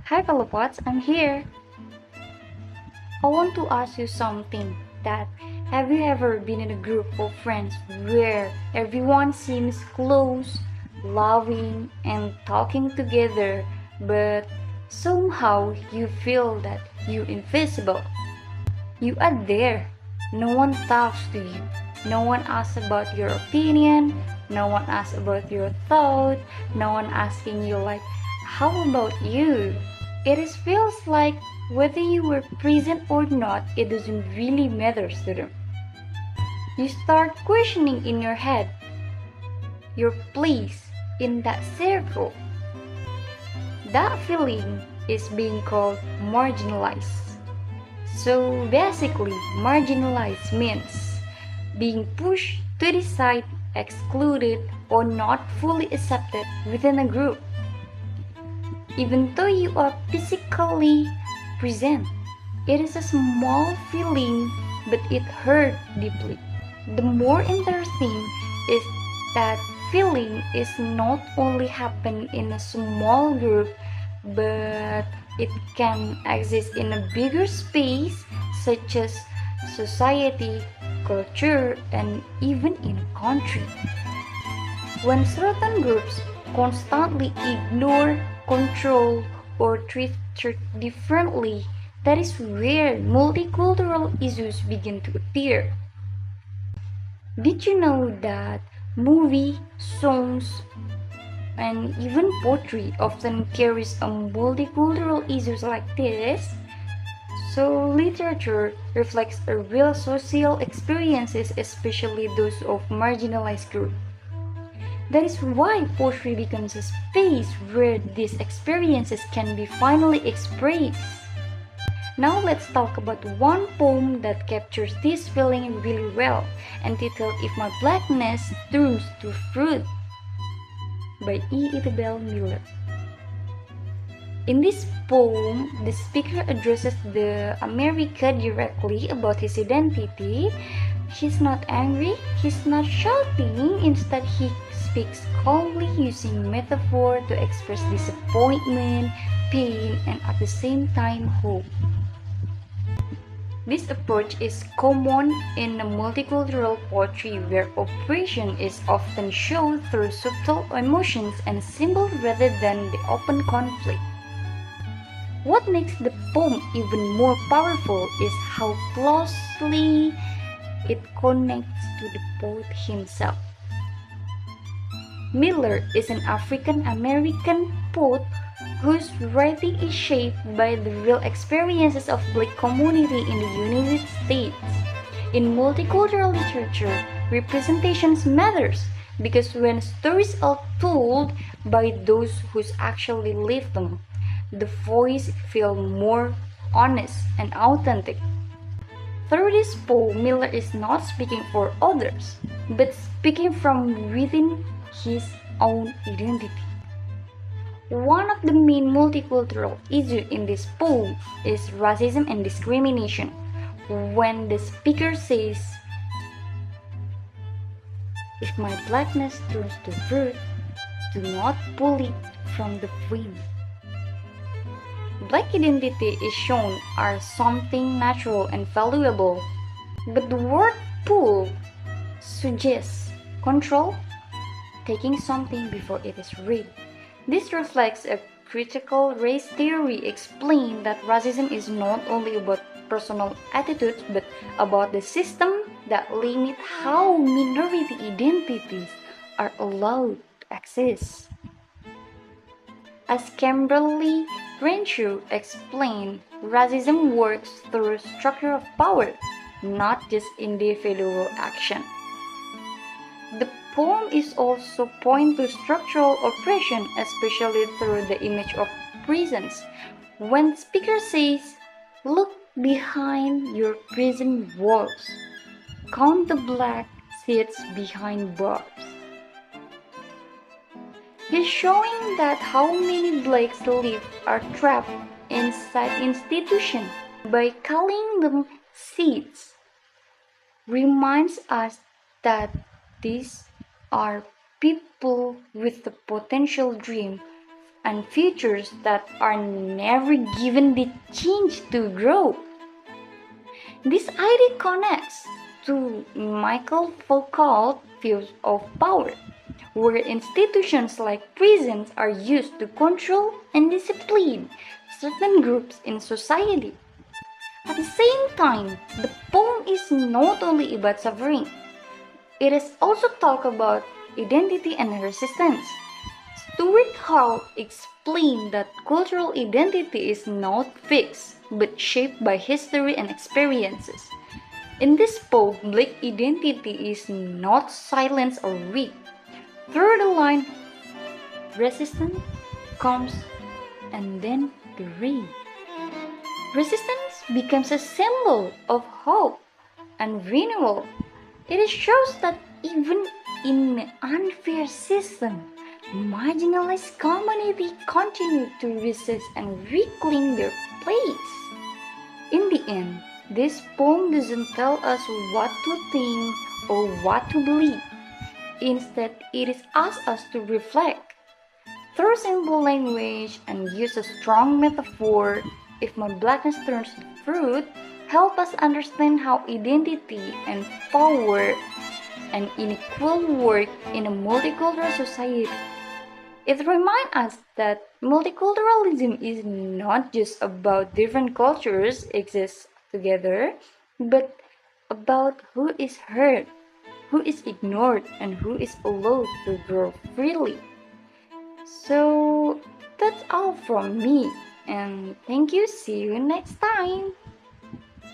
Hi Palapots, I'm here. I want to ask you something that have you ever been in a group of friends where everyone seems close, loving and talking together, but somehow you feel that you're invisible? You are there. No one talks to you. No one asks about your opinion. No one asks about your thought. No one asking you like, how about you? Feels like whether you were present or not, it doesn't really matter to them. You start questioning in your head your place in that circle. That feeling is being called marginalized. So basically, marginalized means being pushed to the side, excluded, or not fully accepted within a group. Even though you are physically present, it is a small feeling, but it hurts deeply. The more interesting is that feeling is not only happen in a small group, but it can exist in a bigger space such as society, culture, and even in a country. When certain groups constantly ignore, control, or treat church differently, that is where multicultural issues begin to appear. Did you know that movie, songs, and even poetry often carries a multicultural issues like this? So literature reflects a real social experiences, especially those of marginalized groups. That is why poetry becomes a space where these experiences can be finally expressed. Now let's talk about one poem that captures this feeling really well, entitled If My Blackness Turns to Fruit by E. Isabel Miller. In this poem, the speaker addresses the America directly about his identity. He's not angry, he's not shouting, instead he speaks calmly using metaphor to express disappointment, pain, and at the same time hope. This approach is common in multicultural poetry where oppression is often shown through subtle emotions and symbols rather than the open conflict. What makes the poem even more powerful is how closely it connects to the poet himself. Miller is an African American poet whose writing is shaped by the real experiences of Black community in the United States. In multicultural literature, representations matters because when stories are told by those who actually live them, the voice feels more honest and authentic. Through this poem, Miller is not speaking for others, but speaking from within his own identity. One of the main multicultural issues in this poem is racism and discrimination. When the speaker says, "If my blackness turns to fruit, do not pull it from the vine." Black identity is shown as something natural and valuable, but the word pull suggests control, taking something before it is ready. This reflects a critical race theory explained that racism is not only about personal attitudes but about the system that limit how minority identities are allowed to exist. As Kimberly Crenshaw explained, racism works through structure of power, not just individual action. The poem is also point to structural oppression, especially through the image of prisons. When the speaker says, "Look behind your prison walls, count the black seats behind bars," he's showing that how many blacks live are trapped inside institutions. By calling them seats, reminds us that these are people with the potential dream and features that are never given the chance to grow. This idea connects to Michael Foucault's views of power, where institutions like prisons are used to control and discipline certain groups in society. At the same time, the poem is not only about suffering, it is also talk about identity and resistance. Stuart Hall explained that cultural identity is not fixed, but shaped by history and experiences. In this poem, Black identity is not silence or weak. Through the line, resistance comes and then grave. Resistance becomes a symbol of hope and renewal. It shows that even in an unfair system, marginalized communities continue to resist and reclaim their place. In the end, this poem doesn't tell us what to think or what to believe. Instead, it asks us to reflect. Through simple language and use a strong metaphor, if my blackness turns to fruit, help us understand how identity and power and unequal work in a multicultural society. It reminds us that multiculturalism is not just about different cultures exist together, but about who is heard, who is ignored, and who is allowed to grow freely. So that's all from me, and thank you. See you next time.